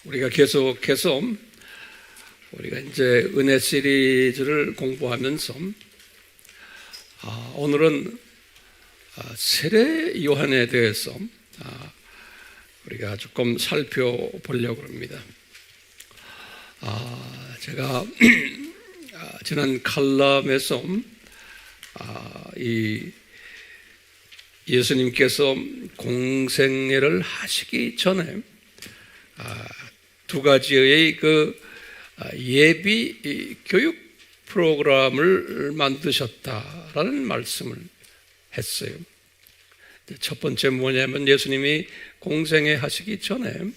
우리가 계속해서 우리가 이제 은혜 시리즈를 공부하면서 오늘은 세례 요한에 대해서 우리가 조금 살펴보려고 합니다. 제가 지난 칼럼에서 이 예수님께서 공생애를 하시기 전에 두 가지의 예비 교육 프로그램을 만드셨다라는 말씀을 했어요. 첫 번째 뭐냐면 예수님이 공생애 하시기 전에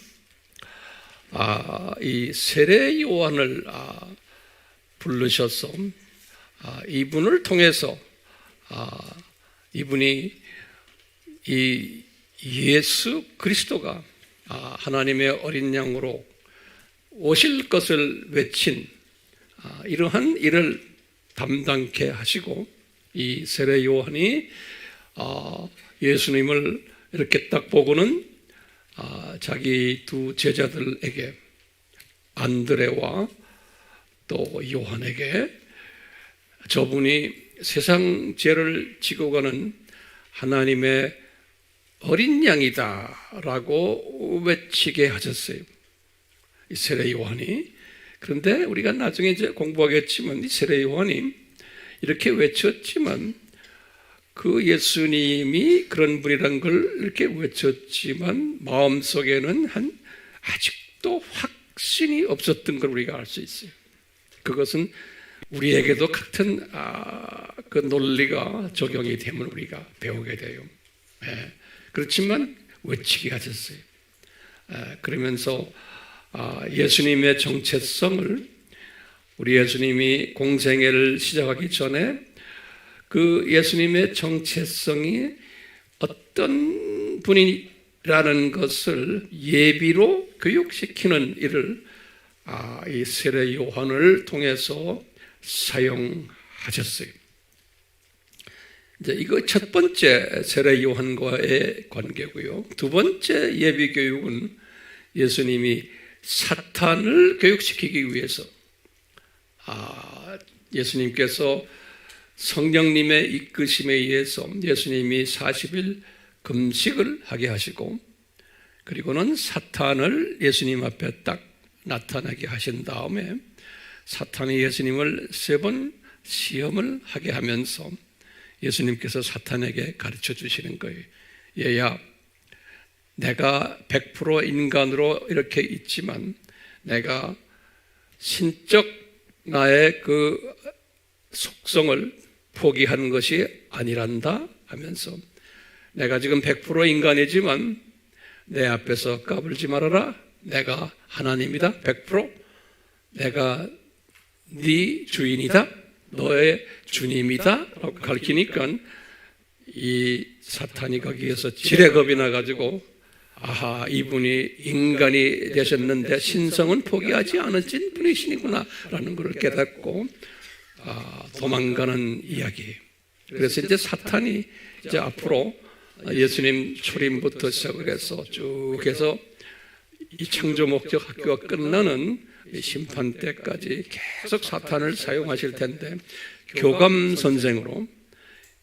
이 세례 요한을 부르셔서 이분을 통해서 이분이 이 예수 그리스도가 하나님의 어린 양으로 오실 것을 외친 이러한 일을 담당케 하시고, 이 세례 요한이 예수님을 이렇게 딱 보고는 자기 두 제자들에게, 안드레와 또 요한에게 저분이 세상 죄를 지고 가는 하나님의 어린 양이다 라고 외치게 하셨어요, 이 세례 요한이. 그런데 우리가 나중에 이제 공부하겠지만 이 세례 요한이 이렇게 외쳤지만, 그 예수님이 그런 분이라는 걸 이렇게 외쳤지만 마음속에는 아직도 확신이 없었던 걸 우리가 알 수 있어요. 그것은 우리에게도 같은 그 논리가 적용이 되면 우리가 배우게 돼요. 그렇지만 외치게 하셨어요. 그러면서 예수님의 정체성을, 우리 예수님이 공생애를 시작하기 전에 그 예수님의 정체성이 어떤 분이라는 것을 예비로 교육시키는 일을 이 세례 요한을 통해서 사용하셨어요. 이제 이거 첫 번째 세례 요한과의 관계고요. 두 번째 예비 교육은 예수님이 사탄을 교육시키기 위해서 예수님께서 성령님의 이끄심에 의해서 예수님이 40일 금식을 하게 하시고, 그리고는 사탄을 예수님 앞에 딱 나타나게 하신 다음에 사탄이 예수님을 3번 시험을 하게 하면서 예수님께서 사탄에게 가르쳐 주시는 거예요. 얘야, 내가 100% 인간으로 이렇게 있지만 내가 신적 나의 그 속성을 포기하는 것이 아니란다 하면서, 내가 지금 100% 인간이지만 내 앞에서 까불지 말아라. 내가 하나님이다. 100%. 내가 네 주인이다. 너의 주님이다 라고 가르치니까 이 사탄이 거기에서 지레겁이 나가지고, 이분이 인간이 되셨는데 신성은 포기하지 않으신 분이시구나 라는 걸 깨닫고 도망가는 이야기예요. 그래서 이제 사탄이 이제 앞으로 예수님 초림부터 시작해서 쭉 해서 이 창조 목적 학교가 끝나는 심판 때까지 계속 사탄을 사용하실 텐데, 교감 선생으로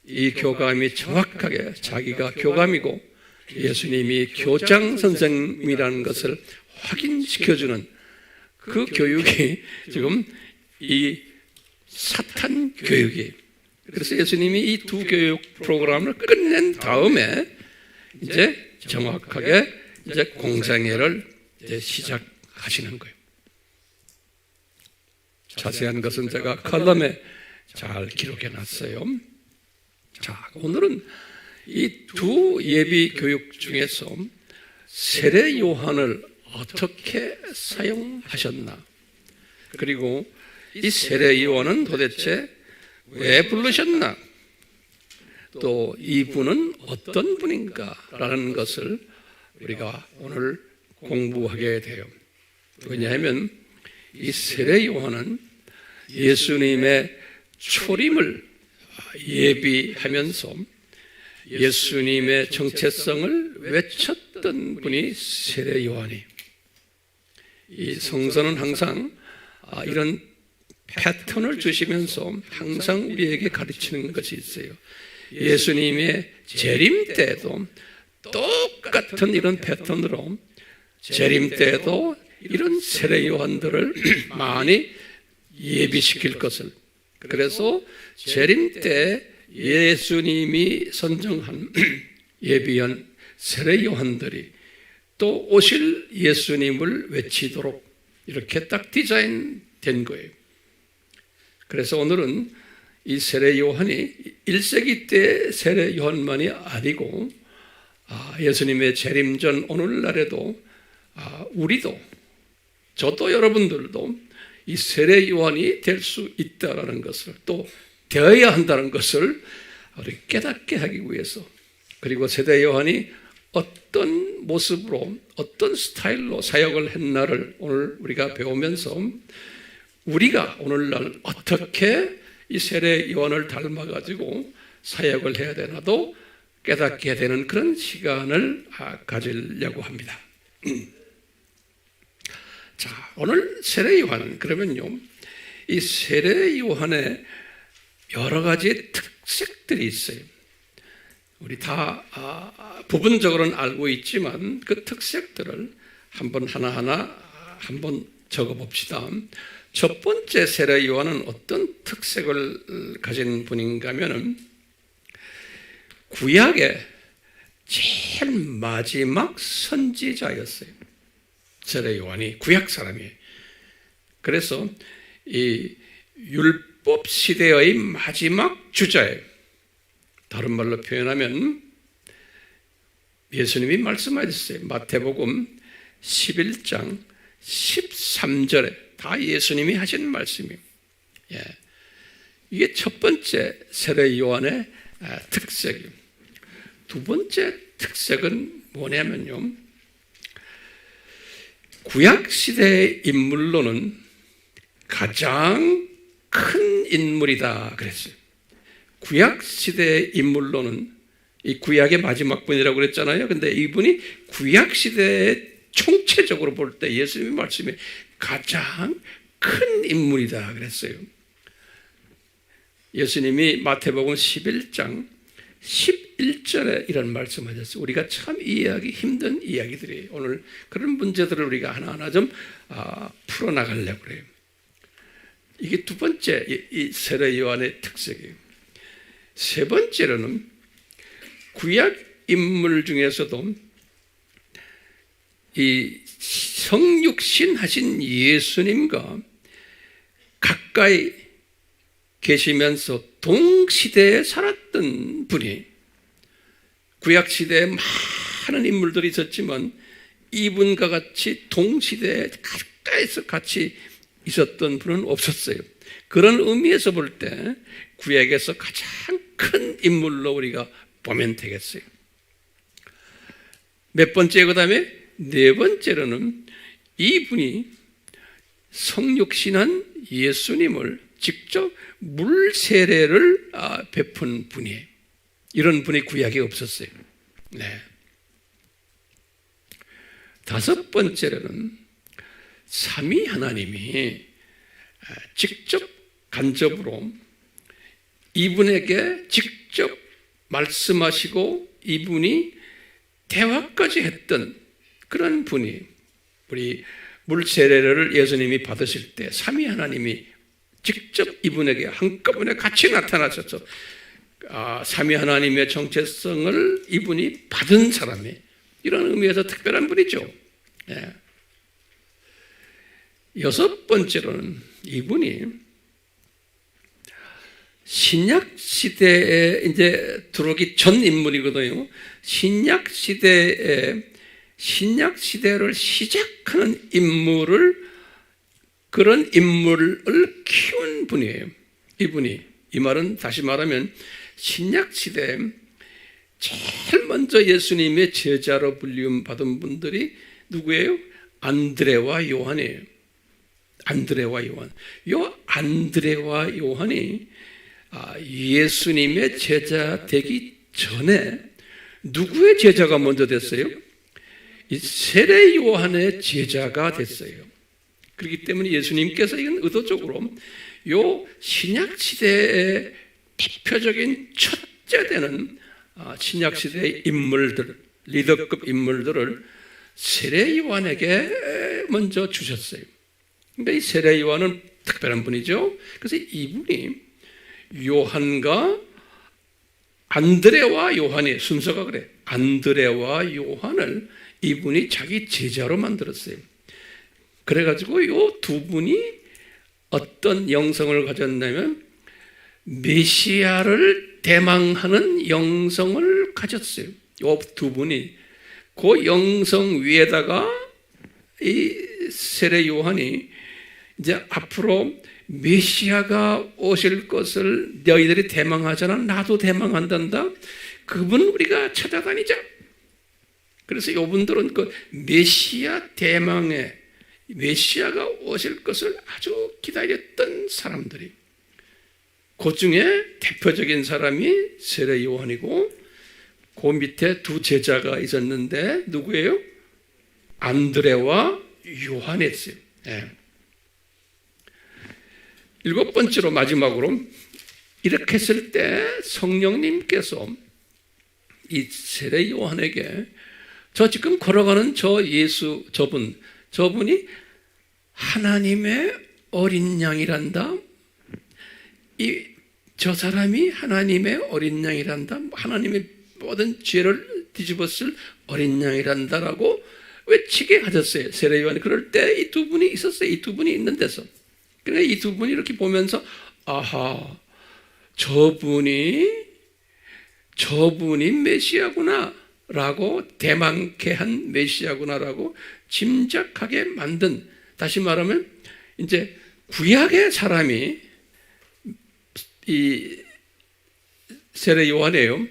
이 교감이 정확하게 자기가 교감이고 예수님이 교장 선생님이라는 것을 확인시켜주는 그 교육이 지금 이 사탄 교육이에요. 그래서 예수님이 이 두 교육 프로그램을 끝낸 다음에 이제 정확하게 이제 공생애를 이제 시작하시는 거예요. 자세한 것은 제가 칼럼에 잘 기록해 놨어요. 자, 오늘은 이 두 예비 교육 중에서 세례 요한을 어떻게 사용하셨나, 그리고 이 세례 요한은 도대체 왜 부르셨나, 또 이분은 어떤 분인가라는 것을 우리가 오늘 공부하게 돼요. 왜냐하면 이 세례 요한은 예수님의 초림을 예비하면서 예수님의 정체성을 외쳤던 분이 세례 요한이. 이 성서는 항상 이런 패턴을 주시면서 항상 우리에게 가르치는 것이 있어요. 예수님의 재림 때에도 똑같은 이런 패턴으로 재림 때에도 이런 세례 요한들을 많이 예비시킬 것을, 그래서 재림 때 예수님이 선정한 예비한 세례 요한들이 또 오실 예수님을 외치도록 이렇게 딱 디자인된 거예요. 그래서 오늘은 이 세례 요한이 1세기 때 세례 요한만이 아니고 예수님의 재림 전 오늘날에도 우리도, 저도 여러분들도 이 세례 요한이 될 수 있다라는 것을, 또 되어야 한다는 것을 우리 깨닫게 하기 위해서, 그리고 세례 요한이 어떤 모습으로 어떤 스타일로 사역을 했나를 오늘 우리가 배우면서 우리가 오늘날 어떻게 이 세례 요한을 닮아가지고 사역을 해야 되나도 깨닫게 되는 그런 시간을 가지려고 합니다. 자, 오늘 세례 요한은 그러면요, 이 세례 요한의 여러 가지 특색들이 있어요. 우리 다 부분적으로는 알고 있지만 그 특색들을 한번 하나하나 한번 적어봅시다. 첫 번째 세례 요한은 어떤 특색을 가진 분인가 하면은 구약의 제일 마지막 선지자였어요. 세례 요한이 구약 사람이에요. 그래서 이 율법 시대의 마지막 주자예요. 다른 말로 표현하면 예수님이 말씀하셨어요. 마태복음 11장 13절에 다 예수님이 하신 말씀이에요. 이게 첫 번째 세례 요한의 특색이에요. 두 번째 특색은 뭐냐면요, 구약 시대의 인물로는 가장 큰 인물이다 그랬어요. 구약 시대의 인물로는, 이 구약의 마지막 분이라고 그랬잖아요. 근데 이분이 구약 시대에 총체적으로 볼 때 예수님의 말씀이 가장 큰 인물이다 그랬어요. 예수님이 마태복음 11장 11절에 이런 말씀하셨어요. 우리가 참 이해하기 힘든 이야기들이에요. 오늘 그런 문제들을 우리가 하나하나 좀 풀어나가려고 그래요. 이게 두 번째 이 세례 요한의 특색이에요. 세 번째로는 구약 인물 중에서도 이 성육신 하신 예수님과 가까이 계시면서 동시대에 살았던 분이, 구약 시대에 많은 인물들이 있었지만 이분과 같이 동시대에 가까이서 같이 있었던 분은 없었어요. 그런 의미에서 볼 때 구약에서 가장 큰 인물로 우리가 보면 되겠어요. 몇 번째, 그 다음에 네 번째로는 이분이 성육신한 예수님을 직접 물 세례를 베푼 분이에요. 이런 분이 구약에 없었어요. 네. 다섯 번째로는 삼위 하나님이 직접 간접으로 이분에게 직접 말씀하시고 이분이 대화까지 했던 그런 분이, 우리 물 세례를 예수님이 받으실 때 삼위 하나님이 직접 이분에게 한꺼번에 같이 나타나셔서 삼위 하나님의 정체성을 이분이 받은 사람이, 이런 의미에서 특별한 분이죠. 네. 여섯 번째로는 이분이 신약 시대에 이제 들어오기 전 인물이거든요. 신약 시대를 시작하는 그런 인물을 키운 분이에요. 이분이, 이 말은 다시 말하면 신약 시대에 제일 먼저 예수님의 제자로 불림 받은 분들이 누구예요? 안드레와 요한이에요. 안드레와 요한. 요 안드레와 요한이 예수님의 제자 되기 전에 누구의 제자가 먼저 됐어요? 이 세례 요한의 제자가 됐어요. 그렇기 때문에 예수님께서 이건 의도적으로 요 신약 시대의 대표적인 첫째 되는 신약 시대의 인물들, 리더급 인물들을 세례 요한에게 먼저 주셨어요. 그러니까 이 세례 요한은 특별한 분이죠. 그래서 이분이 요한과 안드레와 요한이 순서가 그래. 안드레와 요한을 이분이 자기 제자로 만들었어요. 그래가지고 요 두 분이 어떤 영성을 가졌냐면 메시아를 대망하는 영성을 가졌어요. 요 두 분이 그 영성 위에다가 이 세례 요한이 이제 앞으로 메시아가 오실 것을 너희들이 대망하잖아. 나도 대망한단다. 그분 우리가 찾아다니자. 그래서 이분들은 그 메시아 대망의 메시아가 오실 것을 아주 기다렸던 사람들이, 그 중에 대표적인 사람이 세례 요한이고 그 밑에 두 제자가 있었는데 누구예요? 안드레와 요한이었어요. 네. 일곱 번째로 마지막으로 이렇게 했을 때 성령님께서 이 세례 요한에게 저 지금 걸어가는 저 예수 저분이 하나님의 어린 양이란다. 저 사람이 하나님의 어린 양이란다. 하나님의 모든 죄를 뒤집었을 어린 양이란다라고 외치게 하셨어요. 세례 요한이. 그럴 때 이 두 분이 있었어요. 이 두 분이 있는 데서. 그러니까 이 두 분이 이렇게 보면서 아하, 저분이 메시아구나 라고, 대망케 한 메시아구나라고 짐작하게 만든, 다시 말하면 이제 구약의 사람이 이 세례 요한이에요.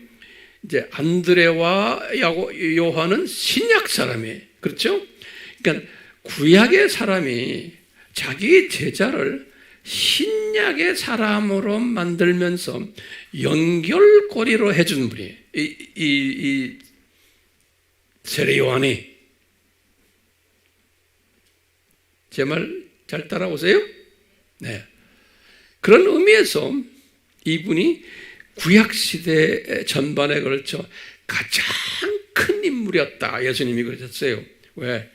이제 안드레와 요한은 신약 사람이에요. 그렇죠? 그러니까 구약의 사람이 자기 제자를 신약의 사람으로 만들면서 연결고리로 해준 분이에요. 이 세례 요한이. 제 말 잘 따라오세요? 네. 그런 의미에서 이분이 구약시대 전반에 걸쳐 가장 큰 인물이었다. 예수님이 그러셨어요. 왜?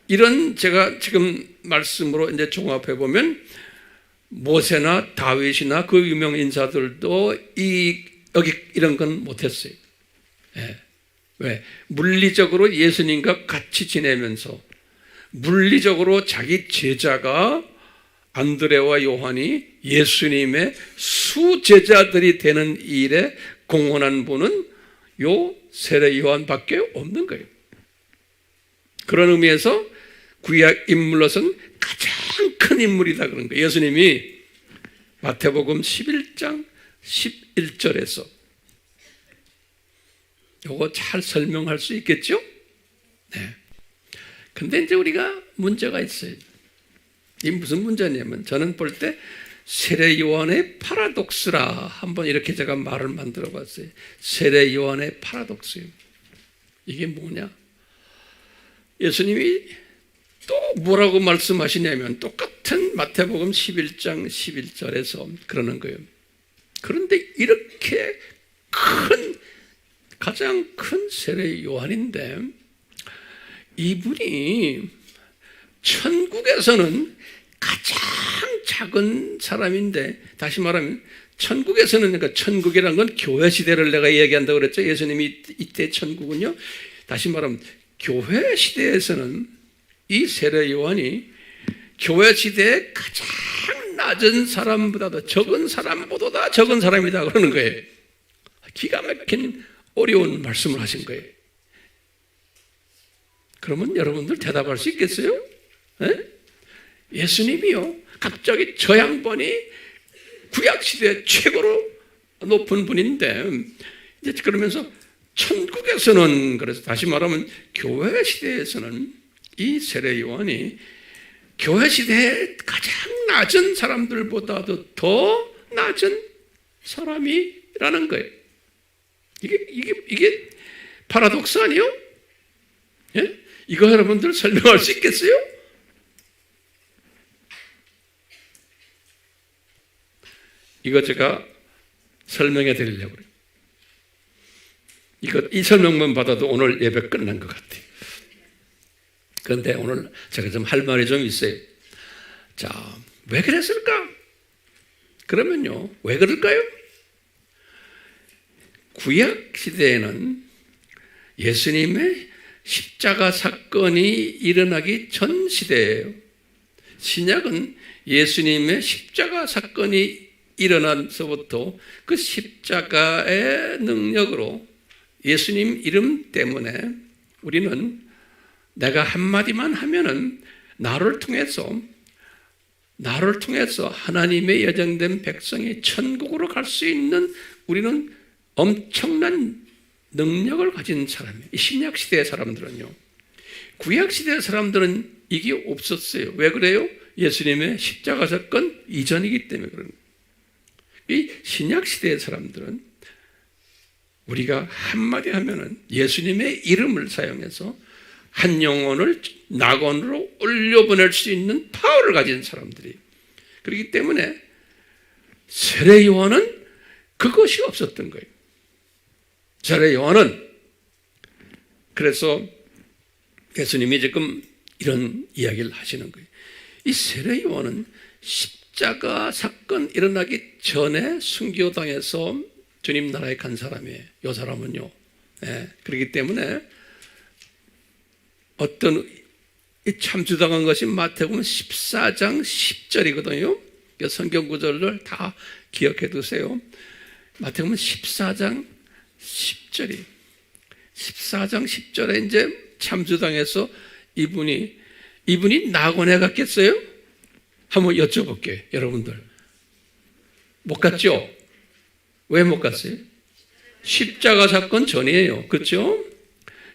이런 제가 지금 말씀으로 이제 종합해 보면 모세나 다윗이나 그 유명 인사들도 여기 이런 건 못했어요. 네. 왜? 물리적으로 예수님과 같이 지내면서 물리적으로 자기 제자가 안드레와 요한이 예수님의 수제자들이 되는 일에 공헌한 분은 요 세례 요한밖에 없는 거예요. 그런 의미에서 구약 인물로서는 가장 큰 인물이다 그런 거예요. 예수님이 마태복음 11장 11절에서 요거 잘 설명할 수 있겠죠? 네. 근데 이제 우리가 문제가 있어요. 이 무슨 문제냐면 저는 볼 때 세례 요한의 파라독스라 한번 이렇게 제가 말을 만들어 봤어요. 세례 요한의 파라독스예요. 이게 뭐냐? 예수님이 또 뭐라고 말씀하시냐면 똑같은 마태복음 11장 11절에서 그러는 거예요. 그런데 이렇게 가장 큰 세례 요한인데 이분이 천국에서는 가장 작은 사람인데, 다시 말하면 천국에서는, 그러니까 천국이라는 건 교회 시대를 내가 이야기한다고 그랬죠. 예수님이 이때 천국은요. 다시 말하면 교회 시대에서는 이 세례 요한이 교회 시대에 가장 낮은 사람보다도 적은 사람보다 적은 사람이다 그러는 거예요. 기가 막힌 어려운 말씀을 하신 거예요. 그러면 여러분들 대답할 수 있겠어요? 네? 예수님이요, 갑자기 저 양반이 구약시대 최고로 높은 분인데, 이제 그러면서 천국에서는, 그래서 다시 말하면 교회 시대에서는 이 세례 요한이 교회 시대에 가장 낮은 사람들보다도 더 낮은 사람이라는 거예요. 이게 파라독스 아니에요? 예? 이거 여러분들 설명할 수 있겠어요? 이거 제가 설명해 드리려고 그래요. 이 설명만 받아도 오늘 예배 끝난 것 같아요. 그런데 오늘 제가 좀 할 말이 좀 있어요. 자, 왜 그랬을까? 그러면요, 왜 그럴까요? 구약 시대에는 예수님의 십자가 사건이 일어나기 전 시대예요. 신약은 예수님의 십자가 사건이 일어나서부터 그 십자가의 능력으로 예수님 이름 때문에 우리는 내가 한마디만 하면은 나를 통해서 하나님의 예정된 백성이 천국으로 갈 수 있는 우리는 엄청난 능력을 가진 사람이에요. 이 신약 시대의 사람들은요. 구약 시대의 사람들은 이게 없었어요. 왜 그래요? 예수님의 십자가 사건 이전이기 때문에 그런 거예요. 이 신약 시대의 사람들은 우리가 한마디 하면은 예수님의 이름을 사용해서 한 영혼을 낙원으로 올려보낼 수 있는 파워를 가진 사람들이에요. 그렇기 때문에 세례 요한은 그것이 없었던 거예요. 세례 요한은 그래서 예수님이 지금 이런 이야기를 하시는 거예요. 이 세례 요한은 십자가 사건 일어나기 전에 순교당해서 주님 나라에 간 사람이에요. 이 사람은요. 그렇기 때문에 어떤 참주당한 것이 마태복음 14장 10절이거든요. 성경 구절을 다 기억해 두세요. 마태복음 14장 10절이 14장 10절에 이제 참주당해서 이분이 낙원에 갔겠어요? 한번 여쭤볼게요. 여러분들 못 갔죠? 왜 못 갔어요? 십자가 사건 전이에요. 그렇죠?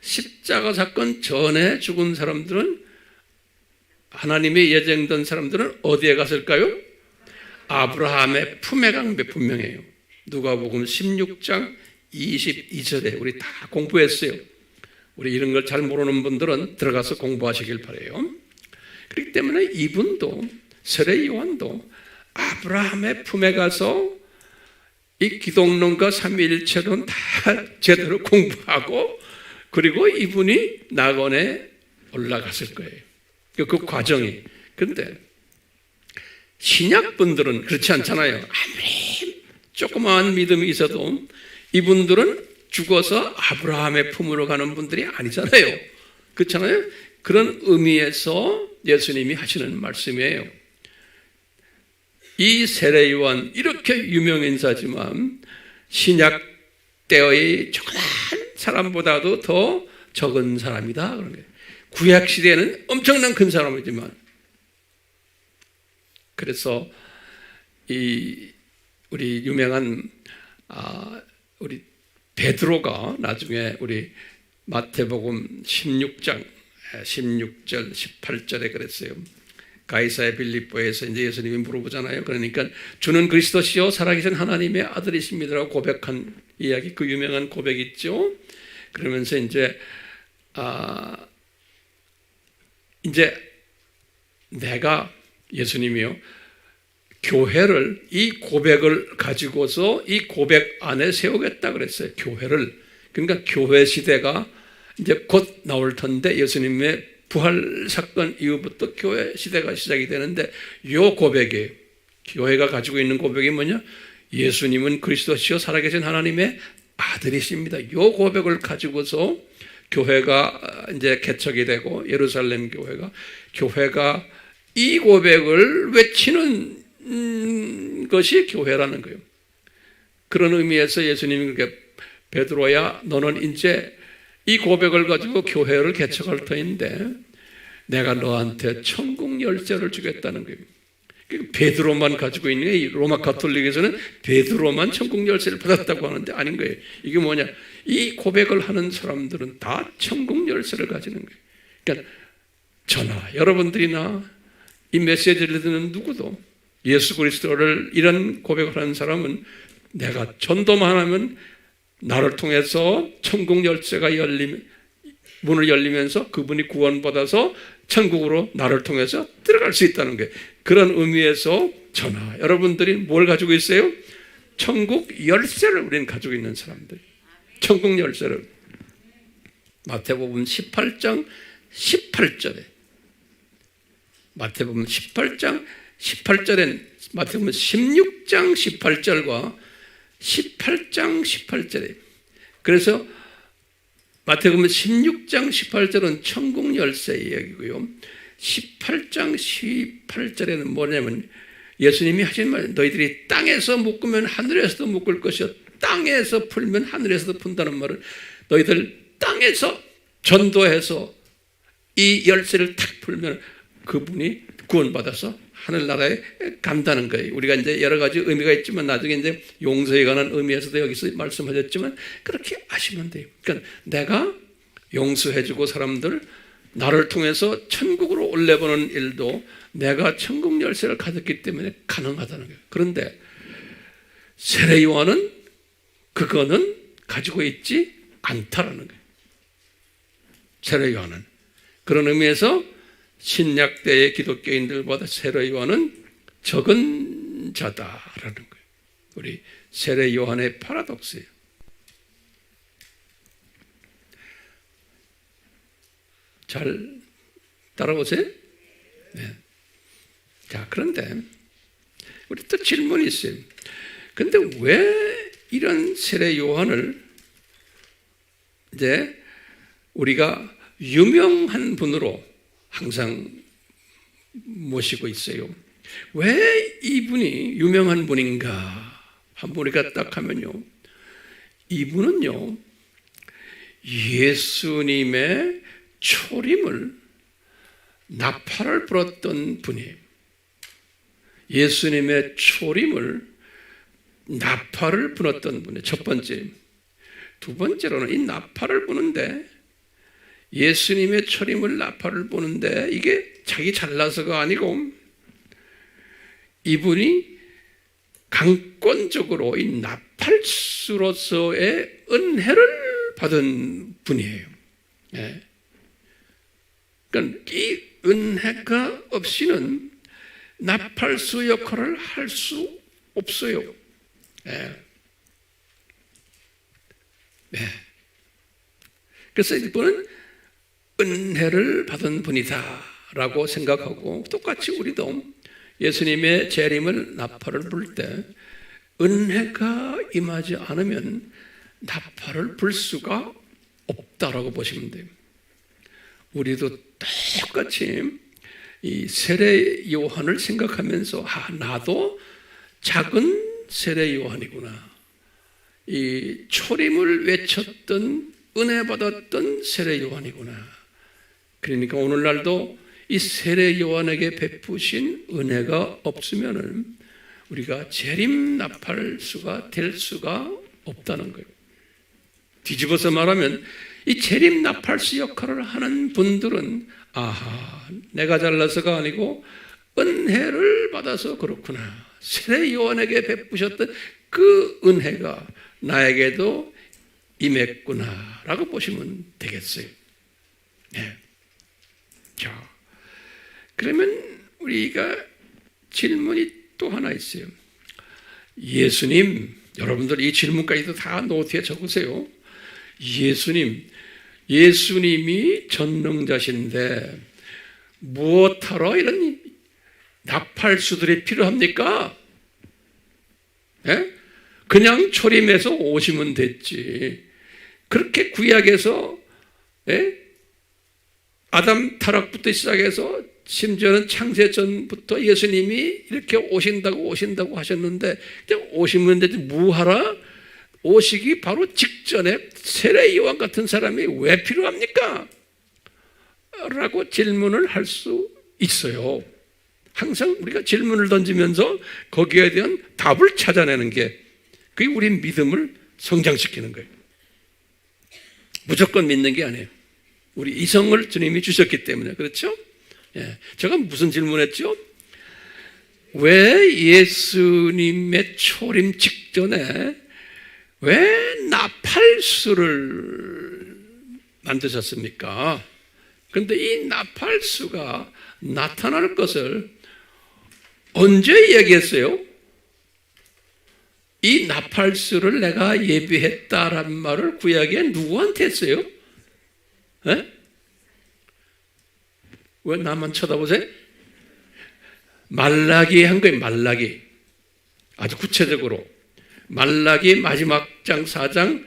십자가 사건 전에 죽은 사람들은 하나님의 예정된 사람들은 어디에 갔을까요? 아브라함의 품에 간 게 분명해요. 누가복음 16장 22절에 우리 다 공부했어요. 우리 이런 걸 잘 모르는 분들은 들어가서 공부하시길 바라요. 그렇기 때문에 이분도 세례 요한도 아브라함의 품에 가서 이 기독론과 삼위일체론 다 제대로 공부하고 그리고 이분이 낙원에 올라갔을 거예요. 그 과정이. 그런데 신약분들은 그렇지 않잖아요. 아무리 조그마한 믿음이 있어도 이분들은 죽어서 아브라함의 품으로 가는 분들이 아니잖아요. 그렇잖아요. 그런 의미에서 예수님이 하시는 말씀이에요. 이 세례 요한 이렇게 유명 인사지만 신약 때의 조그만 사람보다도 더 적은 사람이다. 그런 거예요. 구약 시대에는 엄청난 큰 사람이지만 그래서 이 우리 유명한 우리 베드로가 나중에 우리 마태복음 16장 16절 18절에 그랬어요. 가이사의 빌립보에서 이제 예수님이 물어보잖아요. 그러니까 주는 그리스도시요 살아계신 하나님의 아들이십니다라고 고백한 이야기, 그 유명한 고백 있죠. 그러면서 이제 내가 예수님이요 교회를 이 고백을 가지고서 이 고백 안에 세우겠다 그랬어요. 교회를. 그러니까 교회 시대가 이제 곧 나올 텐데 예수님의 부활 사건 이후부터 교회 시대가 시작이 되는데 이 고백이에요. 교회가 가지고 있는 고백이 뭐냐? 예수님은 그리스도시요 살아계신 하나님의 아들이십니다. 이 고백을 가지고서 교회가 이제 개척이 되고 예루살렘 교회가 이 고백을 외치는 것이 교회라는 거예요. 그런 의미에서 예수님이 그렇게 베드로야 너는 이제 이 고백을 가지고 교회를 개척할 터인데 내가 너한테 천국 열쇠를 주겠다는 거예요. 베드로만 가지고 있는 게 로마 가톨릭에서는 베드로만 천국 열쇠를 받았다고 하는데 아닌 거예요. 이게 뭐냐? 이 고백을 하는 사람들은 다 천국 열쇠를 가지는 거예요. 그러니까 저나 여러분들이나 이 메시지를 듣는 누구도 예수 그리스도를 이런 고백을 하는 사람은 내가 전도만 하면 나를 통해서 천국 열쇠가 문을 열리면서 그분이 구원받아서 천국으로 나를 통해서 들어갈 수 있다는 거예요. 그런 의미에서 전하. 여러분들이 뭘 가지고 있어요? 천국 열쇠를 우리는 가지고 있는 사람들. 천국 열쇠를. 마태복음 18장 18절에 마태복음 18장 18절엔 마태복음 16장 18절과 18장 18절에 그래서 마태복음 16장 18절은 천국 열쇠 이야기고요. 18장 18절에는 뭐냐면 예수님이 하신 말, 너희들이 땅에서 묶으면 하늘에서도 묶을 것이요 땅에서 풀면 하늘에서도 푼다는 말을 너희들 땅에서 전도해서 이 열쇠를 탁 풀면 그분이 구원받아서 하늘나라에 간다는 거예요. 우리가 이제 여러 가지 의미가 있지만 나중에 이제 용서에 관한 의미에서도 여기서 말씀하셨지만 그렇게 아시면 돼요. 그러니까 내가 용서해주고 사람들 나를 통해서 천국으로 올려보는 일도 내가 천국 열쇠를 가졌기 때문에 가능하다는 거예요. 그런데 세례 요한은 그거는 가지고 있지 않다라는 거예요. 세례 요한은. 그런 의미에서 신약 때의 기독교인들보다 세례 요한은 적은 자다라는 거예요. 우리 세례 요한의 파라독스예요. 잘 따라오세요? 네. 자, 그런데 우리 또 질문이 있어요. 근데 왜 이런 세례 요한을 이제 우리가 유명한 분으로 항상 모시고 있어요? 왜 이분이 유명한 분인가? 한번 우리가 딱 하면요. 이분은요, 예수님의 초림을 나팔을 불었던 분이에요. 예수님의 초림을 나팔을 불었던 분이에요. 첫 번째. 두 번째로는 이 나팔을 부는데 예수님의 초림을 나팔을 부는데 이게 자기 잘나서가 아니고 이분이 강권적으로 이 나팔수로서의 은혜를 받은 분이에요. 예. 그러니까 이 은혜가 없이는 나팔수 역할을 할 수 없어요. 예. 예. 그래서 이분은 은혜를 받은 분이다라고 생각하고 똑같이 우리도 예수님의 재림을 나팔을 불 때 은혜가 임하지 않으면 나팔을 불 수가 없다라고 보시면 돼요. 우리도 똑같이 이 세례 요한을 생각하면서 나도 작은 세례 요한이구나. 이 초림을 외쳤던 은혜 받았던 세례 요한이구나. 그러니까 오늘날도 이 세례 요한에게 베푸신 은혜가 없으면은 우리가 재림 나팔수가 될 수가 없다는 거예요. 뒤집어서 말하면 이 재림 나팔수 역할을 하는 분들은 내가 잘나서가 아니고 은혜를 받아서 그렇구나. 세례 요한에게 베푸셨던 그 은혜가 나에게도 임했구나 라고 보시면 되겠어요. 네. 자, 그러면 우리가 질문이 또 하나 있어요. 예수님, 여러분들 이 질문까지도 다 노트에 적으세요. 예수님이 전능자신데 무엇하러 이런 나팔수들이 필요합니까? 예? 그냥 초림해서 오시면 됐지. 그렇게 구약에서 아담 타락부터 시작해서 심지어는 창세 전부터 예수님이 이렇게 오신다고 하셨는데 오시면 되지 뭐하라? 오시기 바로 직전에 세례 요한 같은 사람이 왜 필요합니까? 라고 질문을 할 수 있어요. 항상 우리가 질문을 던지면서 거기에 대한 답을 찾아내는 게 그게 우리 믿음을 성장시키는 거예요. 무조건 믿는 게 아니에요. 우리 이성을 주님이 주셨기 때문에. 그렇죠? 예. 제가 무슨 질문했죠? 왜 예수님의 초림 직전에 왜 나팔수를 만드셨습니까? 그런데 이 나팔수가 나타날 것을 언제 이야기했어요? 이 나팔수를 내가 예비했다라는 말을 구약에 누구한테 했어요? 에? 왜 나만 쳐다보세요? 말라기 한 거예요. 말라기. 아주 구체적으로 말라기 마지막 장 4장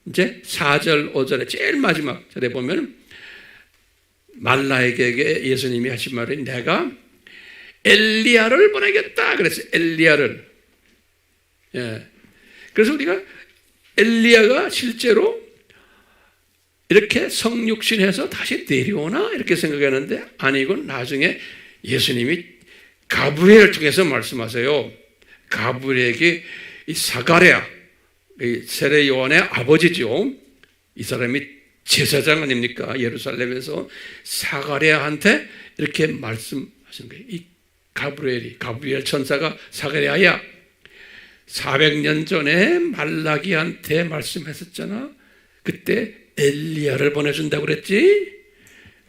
이제 4절 5절에 제일 마지막 절에 보면 말라에게 예수님이 하신 말이 내가 엘리야를 보내겠다 그랬어요. 엘리야를. 예. 그래서 우리가 엘리야가 실제로 이렇게 성육신해서 다시 내려오나 이렇게 생각하는데 아니고 나중에 예수님이 가브리엘을 통해서 말씀하세요. 가브리엘에게 이 사가랴, 이 세례 요한의 아버지죠. 이 사람이 제사장 아닙니까? 예루살렘에서 사가랴한테 이렇게 말씀하신 거예요. 이 가브리엘 천사가 사가랴야 400년 전에 말라기한테 말씀했었잖아. 그때 엘리야를 보내준다고 그랬지?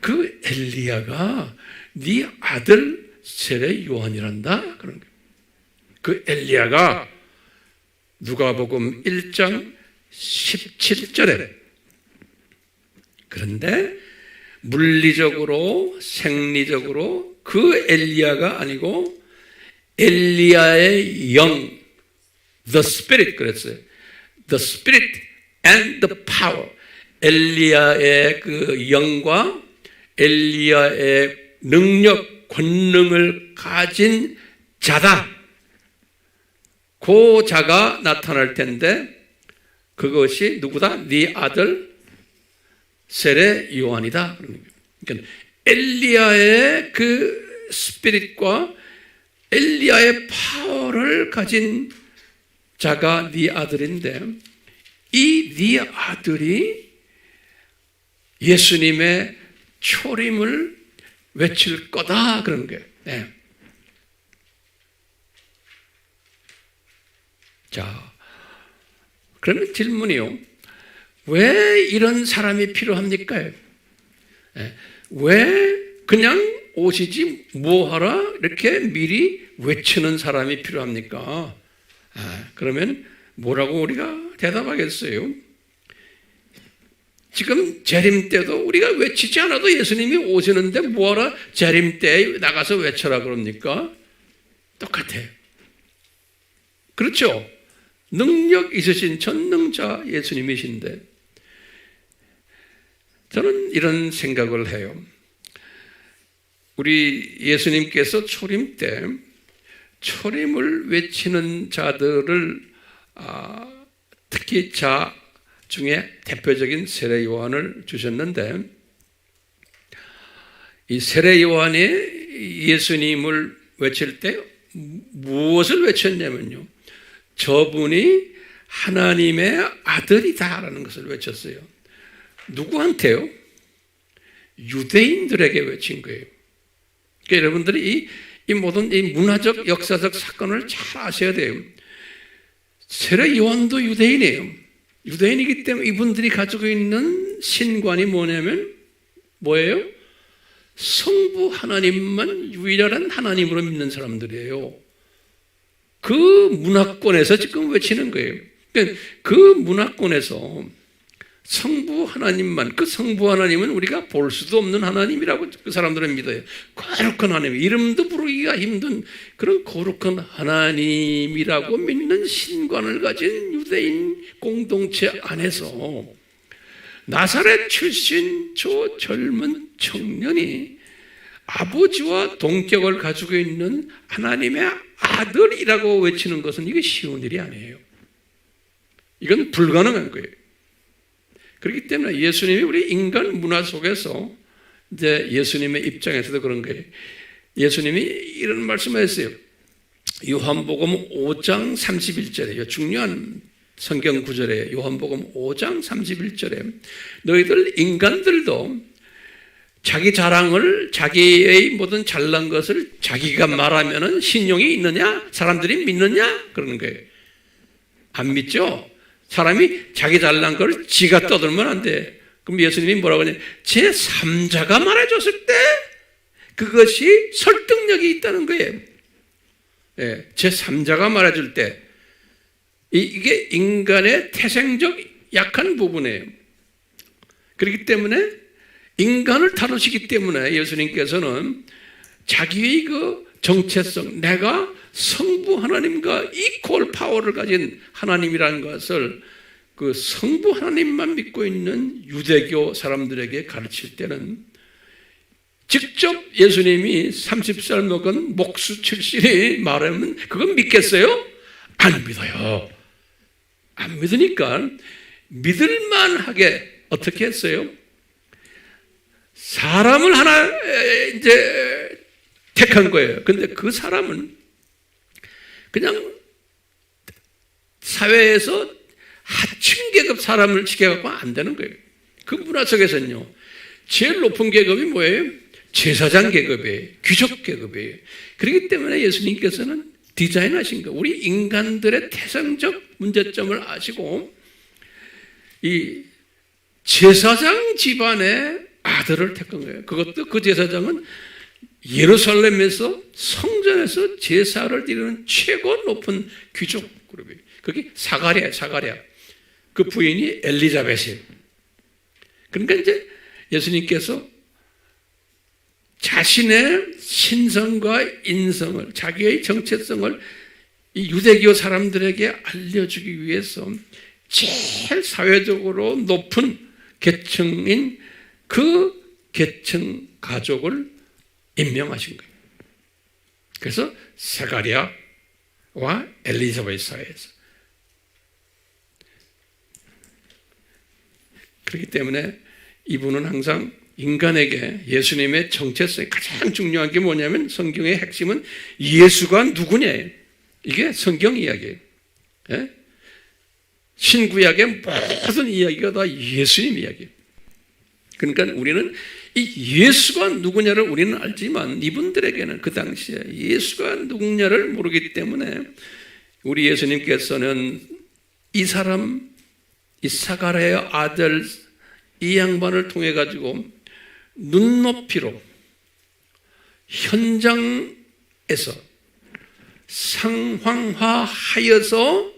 그 엘리야가 네 아들 세례 요한이란다. 그런 거예요. 그 엘리야가 누가복음 1장 17절에 그런데 물리적으로 생리적으로 그 엘리야가 아니고 엘리야의 영 The Spirit 그랬어요. The Spirit and the power. 엘리야의 그 영과 엘리야의 능력, 권능을 가진 자다. 그 자가 나타날 텐데 그것이 누구다? 네 아들 세례 요한이다. 그러니까 엘리야의 그 스피릿과 엘리야의 파워를 가진 자가 네 아들인데 이 네 아들이 예수님의 초림을 외칠 거다 그런 거예요. 네. 자, 그러면 질문이요. 왜 이런 사람이 필요합니까? 네. 왜 그냥 오시지 뭐하라 이렇게 미리 외치는 사람이 필요합니까? 그러면 뭐라고 우리가 대답하겠어요? 지금 재림 때도 우리가 외치지 않아도 예수님이 오시는데 뭐하라 재림 때에 나가서 외쳐라 그럽니까? 똑같아요. 그렇죠? 능력 있으신 전능자 예수님이신데 저는 이런 생각을 해요. 우리 예수님께서 초림 때 초림을 외치는 자들을 특히 자 중에 대표적인 세례 요한을 주셨는데 이 세례 요한이 예수님을 외칠 때 무엇을 외쳤냐면요. 저분이 하나님의 아들이다라는 것을 외쳤어요. 누구한테요? 유대인들에게 외친 거예요. 그러니까 여러분들이 이 모든 이 문화적 역사적 사건을 잘 아셔야 돼요. 세례 요한도 유대인이에요. 유대인이기 때문에 이분들이 가지고 있는 신관이 뭐냐면 뭐예요? 성부 하나님만 유일한 하나님으로 믿는 사람들이에요. 그 문화권에서 지금 외치는 거예요. 그러니까 그 문화권에서 성부 하나님만, 그 성부 하나님은 우리가 볼 수도 없는 하나님이라고 그 사람들은 믿어요. 거룩한 하나님, 이름도 부르기가 힘든 그런 거룩한 하나님이라고 믿는 신관을 가진 유대인 공동체 안에서 나사렛 출신 저 젊은 청년이 아버지와 동격을 가지고 있는 하나님의 아들이라고 외치는 것은 이게 쉬운 일이 아니에요. 이건 불가능한 거예요. 그렇기 때문에 예수님이 우리 인간 문화 속에서 이제 예수님의 입장에서도 그런 거예요. 예수님이 이런 말씀을 했어요. 요한복음 5장 31절에 중요한 성경 구절에 요한복음 5장 31절에 너희들 인간들도 자기 자랑을 자기의 모든 잘난 것을 자기가 말하면은 신용이 있느냐? 사람들이 믿느냐? 그러는 거예요. 안 믿죠? 사람이 자기 잘난 걸 지가 떠들면 안 돼. 그럼 예수님이 뭐라고 하냐? 제3자가 말해줬을 때 그것이 설득력이 있다는 거예요. 제3자가 말해줄 때 이게 인간의 태생적 약한 부분이에요. 그렇기 때문에 인간을 다루시기 때문에 예수님께서는 자기의 그 정체성, 내가 성부 하나님과 이퀄 파워를 가진 하나님이라는 것을 그 성부 하나님만 믿고 있는 유대교 사람들에게 가르칠 때는 직접 예수님이 30살 먹은 목수 출신이 말하면 그건 믿겠어요? 안 믿어요. 안 믿으니까 믿을만하게 어떻게 했어요? 사람을 하나 이제 택한 거예요. 근데 그 사람은 그냥 사회에서 하층 계급 사람을 지켜갖고 안 되는 거예요. 그 문화 속에서는요, 제일 높은 계급이 뭐예요? 제사장 계급이에요. 귀족 계급이에요. 그렇기 때문에 예수님께서는 디자인하신 거예요. 우리 인간들의 태생적 문제점을 아시고 이 제사장 집안의 아들을 택한 거예요. 그것도 그 제사장은 예루살렘에서 성전에서 제사를 드리는 최고 높은 귀족 그룹이에요. 그게 사가랴. 그 부인이 엘리자벳이에요. 그러니까 이제 예수님께서 자신의 신성과 인성을, 자기의 정체성을 이 유대교 사람들에게 알려주기 위해서 제일 사회적으로 높은 계층인 그 계층 가족을 임명하신 거예요. 그래서 사가랴와 엘리자벳 사이에서. 그렇기 때문에 이분은 항상 인간에게 예수님의 정체성이 가장 중요한 게 뭐냐면 성경의 핵심은 예수가 누구냐예요. 이게 성경 이야기예요. 예? 신구약의 모든 이야기가 다 예수님 이야기예요. 그러니까 우리는 이 예수가 누구냐를 우리는 알지만 이분들에게는 그 당시에 예수가 누구냐를 모르기 때문에 우리 예수님께서는 이 사람, 이 사가랴의 아들 이 양반을 통해 가지고 눈높이로 현장에서 상황화하여서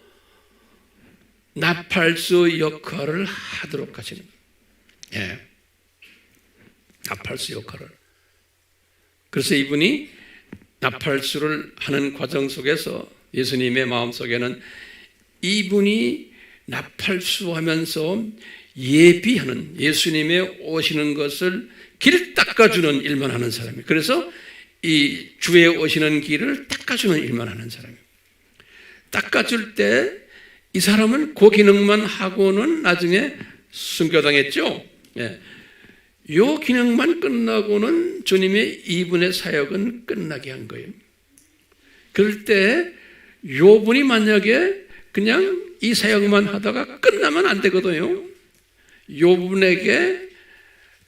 나팔수 역할을 하도록 하시는 거예요. 예. 나팔수 역할을. 그래서 이분이 나팔수를 하는 과정 속에서 예수님의 마음속에는 이분이 나팔수 하면서 예비하는 예수님의 오시는 것을 길 닦아주는 일만 하는 사람이에요. 그래서 이 주의 오시는 길을 닦아주는 일만 하는 사람이에요. 닦아줄 때 이 사람은 그 기능만 하고는 나중에 순교당했죠. 예. 요 기능만 끝나고는 주님의 이분의 사역은 끝나게 한 거예요. 그럴 때 요 분이 만약에 그냥 이 사역만 하다가 끝나면 안 되거든요. 요 분에게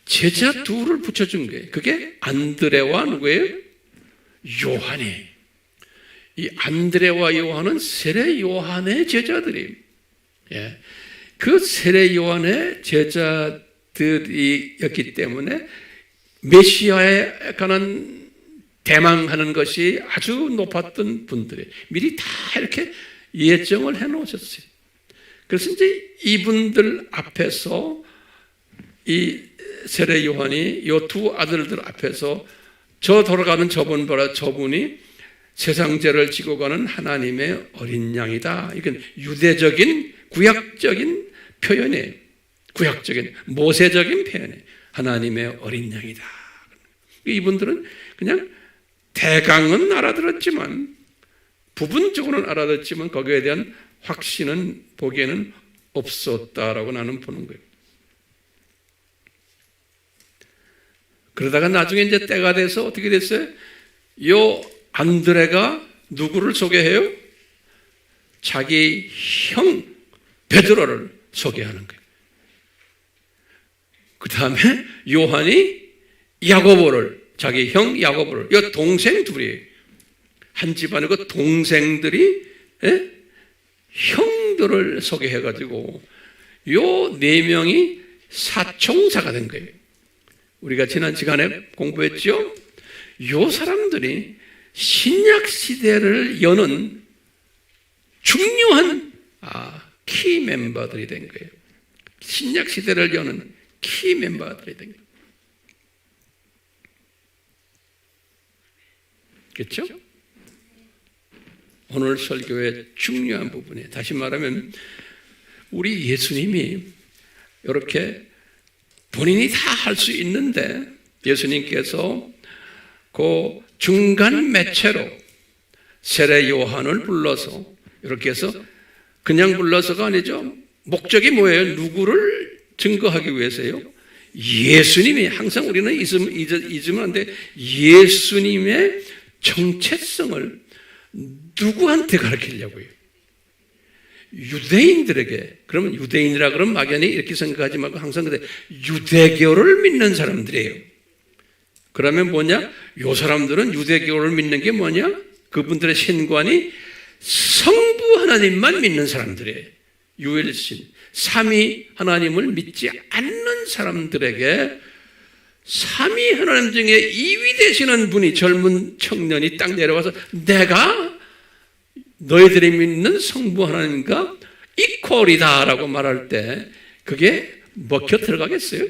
제자 둘을 붙여준 거예요. 그게 안드레와 누구예요? 요한이에요. 이 안드레와 요한은 세례 요한의 제자들이에요. 예. 그 세례 요한의 제자들이었기 때문에 메시아에 관한 대망하는 것이 아주 높았던 분들이 미리 다 이렇게 예정을 해놓으셨어요. 그래서 이제 이분들 앞에서 이 세례 요한이 이 두 아들들 앞에서 저 돌아가는 저분이 세상 죄를 지고 가는 하나님의 어린 양이다. 이건 유대적인 구약적인 표현이에요. 구약적인 모세적인 표현이에요. 하나님의 어린 양이다. 이분들은 그냥 대강은 알아들었지만 부분적으로는 알아듣지만 거기에 대한 확신은 보기에는 없었다라고 나는 보는 거예요. 그러다가 나중에 이제 때가 돼서 어떻게 됐어요? 요 안드레가 누구를 소개해요? 자기 형 베드로를 소개하는 거예요. 그 다음에 요한이 야고보를, 자기 형 야고보를, 이 동생 둘이에요. 한 집안의 그 동생들이 형들을 소개해가지고 요 네 명이 사총사가 된 거예요. 우리가 지난 시간에 공부했죠? 요 사람들이 신약 시대를 여는 중요한 키 멤버들이 된 거예요. 신약 시대를 여는 키 멤버들이 된 거예요. 그렇죠? 오늘 설교의 중요한 부분이에요. 다시 말하면 우리 예수님이 이렇게 본인이 다 할 수 있는데 예수님께서 그 중간 매체로 세례 요한을 불러서 이렇게 해서 그냥 불러서가 아니죠. 목적이 뭐예요? 누구를 증거하기 위해서요? 예수님이 항상 우리는 잊으면 안 돼. 예수님의 정체성을 누구한테 가르치려고요? 유대인들에게. 그러면 유대인이라 그러면 막연히 이렇게 생각하지 말고 항상 그래. 유대교를 믿는 사람들이에요. 그러면 뭐냐? 요 사람들은 유대교를 믿는 게 뭐냐? 그분들의 신관이 성부 하나님만 믿는 사람들이에요. 유일신, 삼위 하나님을 믿지 않는 사람들에게 삼위 하나님 중에 2위 되시는 분이 젊은 청년이 딱 내려와서 내가 너희들이 믿는 성부 하나님과 이퀄이다라고 말할 때 그게 먹혀 들어가겠어요?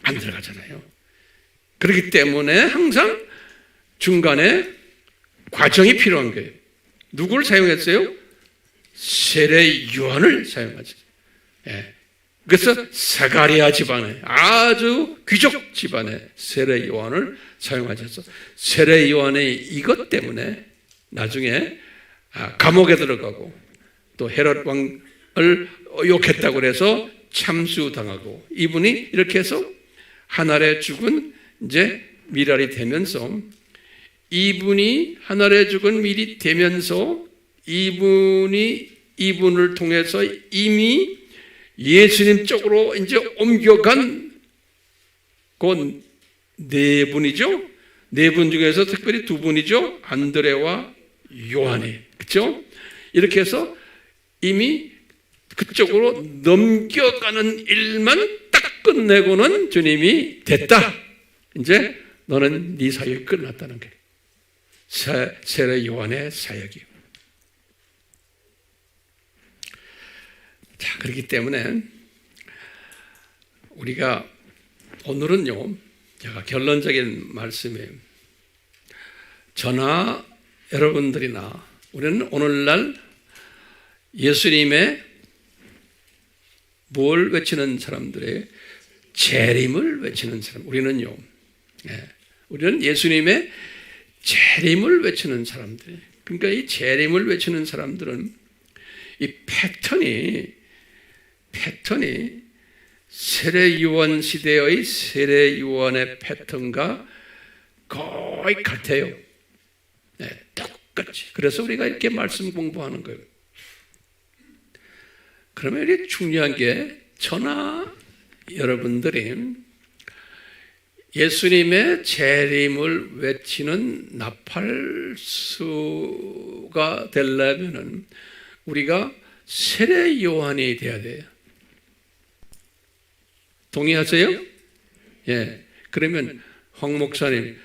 안 들어가잖아요. 그렇기 때문에 항상 중간에 과정이 필요한 거예요. 누구를 사용했어요? 세례 요한을 사용하죠. 예. 그래서 사가랴 집안에 아주 귀족 집안에 세례 요한을 사용하셔서 세례 요한의 이것 때문에 나중에 감옥에 들어가고 또 헤롯 왕을 욕했다고 해서 참수당하고 이분이 이렇게 해서 하늘에 죽은 이제 미랄이 되면서 이분이 하늘에 죽은 미리 되면서 이분을 통해서 이미 예수님 쪽으로 이제 옮겨간 그 네 분이죠. 네 분 중에서 특별히 두 분이죠. 안드레와 요한이. 그렇죠? 이렇게 해서 이미 그쪽으로 넘겨가는 일만 딱 끝내고는 주님이 됐다. 이제 너는 네 사역이 끝났다는 거예요. 세례 요한의 사역이요. 자, 그렇기 때문에 우리가 오늘은요, 제가 결론적인 말씀이에요. 저나 여러분들이나 우리는 오늘날 예수님의 뭘 외치는 사람들의 재림을 외치는 사람. 우리는요, 우리는 예수님의 재림을 외치는 사람들. 그러니까 이 재림을 외치는 사람들은 이 패턴이 세례 요한 시대의 세례 요한의 패턴과 거의 같아요. 똑같이. 그래서 우리가 이렇게 말씀 공부하는 거예요. 그러면 이게 중요한 게 저나 여러분들이 예수님의 재림을 외치는 나팔수가 되려면은 우리가 세례 요한이 돼야 돼요. 동의하세요? 예. 그러면 황 목사님,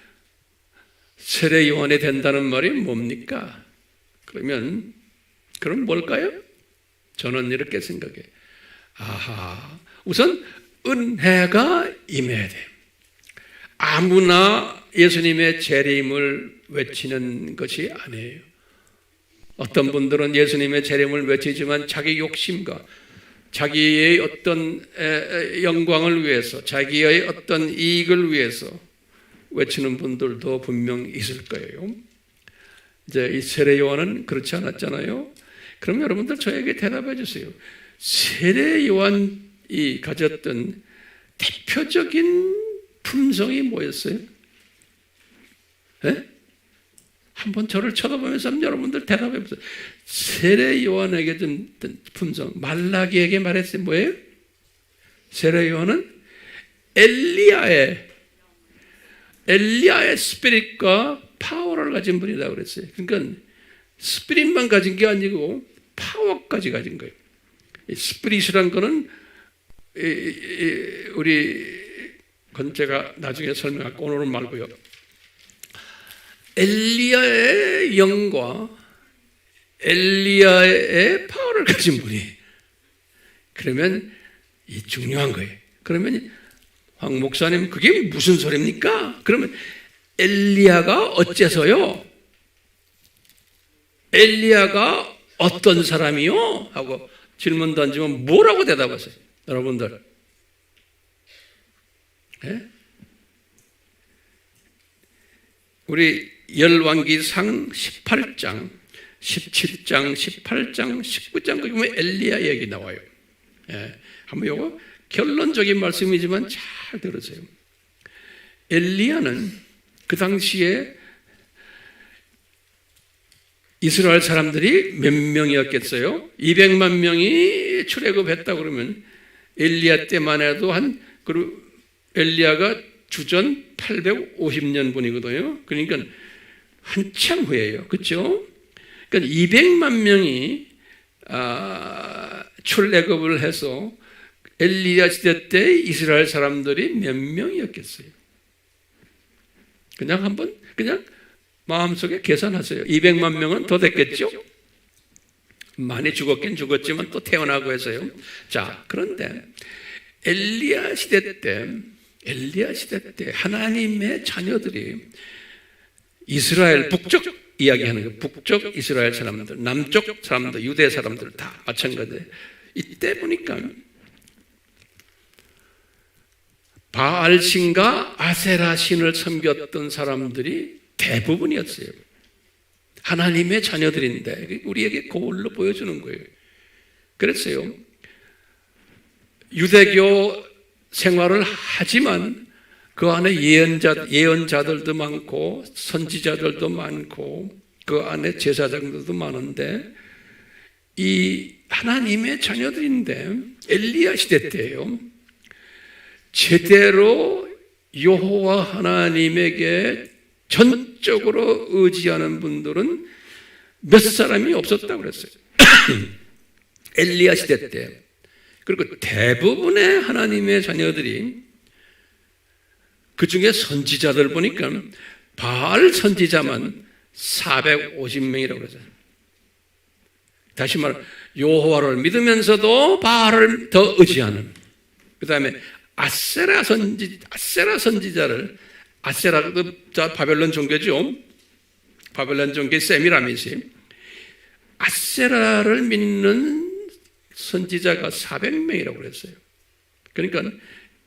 세례 요한이 된다는 말이 뭡니까? 그럼 뭘까요? 저는 이렇게 생각해요. 우선 은혜가 임해야 돼요. 아무나 예수님의 재림을 외치는 것이 아니에요. 어떤 분들은 예수님의 재림을 외치지만 자기 욕심과 자기의 어떤 영광을 위해서, 자기의 어떤 이익을 위해서 외치는 분들도 분명 있을 거예요. 이제 이 세례 요한은 그렇지 않았잖아요. 그럼 여러분들 저에게 대답해 주세요. 세례 요한이 가졌던 대표적인 품성이 뭐였어요? 한번 저를 쳐다보면서 여러분들 대답해 보세요. 세례 요한에게 준 품성, 말라기에게 말했어요. 뭐예요? 세례 요한은 엘리야의 스피릿과 파워를 가진 분이라고 그랬어요. 그러니까 스피릿만 가진 게 아니고 파워까지 가진 거예요. 스피릿이란 거는 우리 건 제가 나중에 설명할게요. 오늘은 말고요. 엘리야의 영과 엘리야의 파워를 가진 분이, 그러면 이 중요한 거예요. 그러면 황 목사님 그게 무슨 소리입니까? 그러면 엘리야가 어째서요? 엘리야가 어떤 사람이요? 하고 질문 던지면 뭐라고 대답하세요? 여러분들. 네? 우리 열왕기상 18장, 17장, 18장, 19장 거기 보면 엘리야 얘기 나와요. 예, 한번 요거 결론적인 말씀이지만 잘 들으세요. 엘리야는 그 당시에 이스라엘 사람들이 몇 명이었겠어요? 200만 명이 출애굽했다 그러면 엘리야 때만 해도 엘리야가 주전 850년 분이거든요. 그러니까 한참 후에요. 그렇죠? 그러니까 200만 명이 출애굽을 해서 엘리야 시대 때 이스라엘 사람들이 몇 명이었겠어요? 그냥 마음속에 계산하세요. 200만 명은 더 됐겠죠? 많이 죽었긴 죽었지만 또 태어나고 해서요. 자, 그런데 엘리야 시대 때 하나님의 자녀들이 이스라엘 북쪽 이야기하는 거예요. 북쪽 이스라엘 사람들, 남쪽 사람들, 유대 사람들 다 마찬가지예요. 이때 보니까 바알신과 아세라 신을 섬겼던 사람들이 대부분이었어요. 하나님의 자녀들인데 우리에게 거울로 보여주는 거예요. 그랬어요. 유대교 생활을 하지만 그 안에 예언자들도 많고 선지자들도 많고 그 안에 제사장들도 많은데 이 하나님의 자녀들인데 엘리야 시대 때예요. 제대로 여호와 하나님에게 전적으로 의지하는 분들은 몇 사람이 없었다고 그랬어요. 엘리야 시대 때. 그리고 대부분의 하나님의 자녀들이 그 중에 선지자들 보니까 바알 선지자만 450명이라고 그러잖아요. 다시 말해 여호와를 믿으면서도 바알을 더 의지하는. 그 다음에 아세라 선지자를, 아세라도 바벨론 종교죠. 바벨론 종교의 세미라미스. 아세라를 믿는 선지자가 400명이라고 그랬어요. 그러니까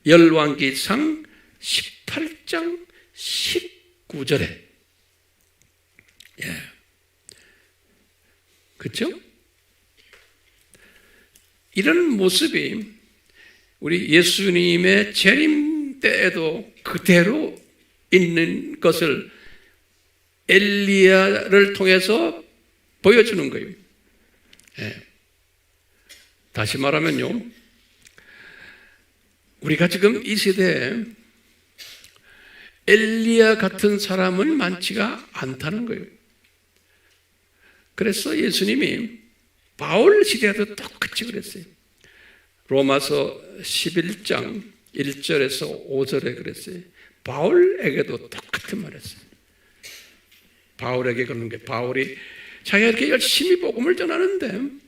열왕기상 18장 19절에 그렇죠? 이런 모습이 우리 예수님의 재림 때에도 그대로 있는 것을 엘리야를 통해서 보여주는 거예요. 다시 말하면요, 우리가 지금 이 시대에 엘리야 같은 사람은 많지가 않다는 거예요. 그래서 예수님이 바울 시대에도 똑같이 그랬어요. 로마서 11장 1절에서 5절에 그랬어요. 바울에게도 똑같은 말 했어요. 바울에게 그러는 게, 바울이 자기가 이렇게 열심히 복음을 전하는데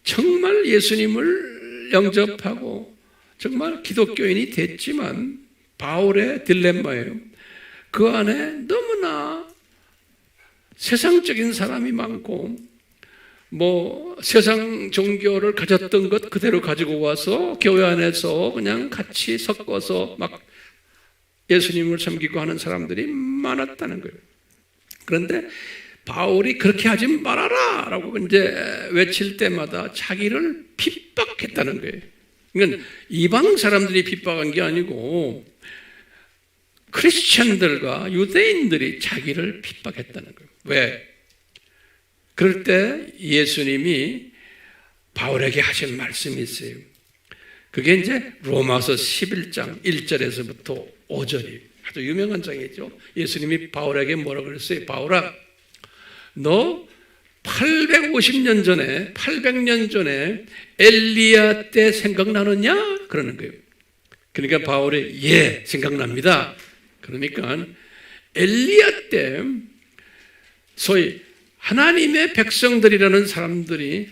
정말 예수님을 영접하고 정말 기독교인이 됐지만 바울의 딜레마예요. 그 안에 너무나 세상적인 사람이 많고 세상 종교를 가졌던 것 그대로 가지고 와서 교회 안에서 그냥 같이 섞어서 막 예수님을 섬기고 하는 사람들이 많았다는 거예요. 그런데 바울이 그렇게 하지 말아라 라고 이제 외칠 때마다 자기를 핍박했다는 거예요. 그러니까 이방 사람들이 핍박한 게 아니고 크리스천들과 유대인들이 자기를 핍박했다는 거예요. 왜? 그럴 때 예수님이 바울에게 하신 말씀이 있어요. 그게 이제 로마서 11장 1절에서부터 5절이 아주 유명한 장이죠. 예수님이 바울에게 뭐라고 그랬어요? 바울아, 너 850년 전에 800년 전에 엘리야 때 생각나느냐? 그러는 거예요. 그러니까 바울이 예, 생각납니다. 그러니까 엘리야 때 소위 하나님의 백성들이라는 사람들이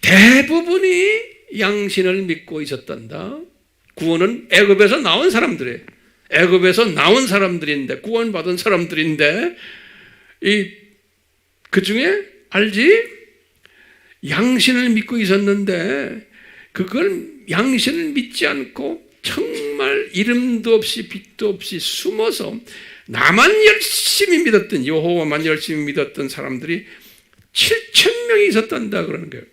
대부분이 양신을 믿고 있었단다. 구원은 애굽에서 나온 사람들이에요. 애굽에서 나온 사람들인데, 구원받은 사람들인데, 그 중에 알지? 양신을 믿고 있었는데 그걸 양신을 믿지 않고 정말 이름도 없이 빛도 없이 숨어서 나만 열심히 믿었던, 여호와만 열심히 믿었던 사람들이 7,000명이 있었단다 그러는 거예요.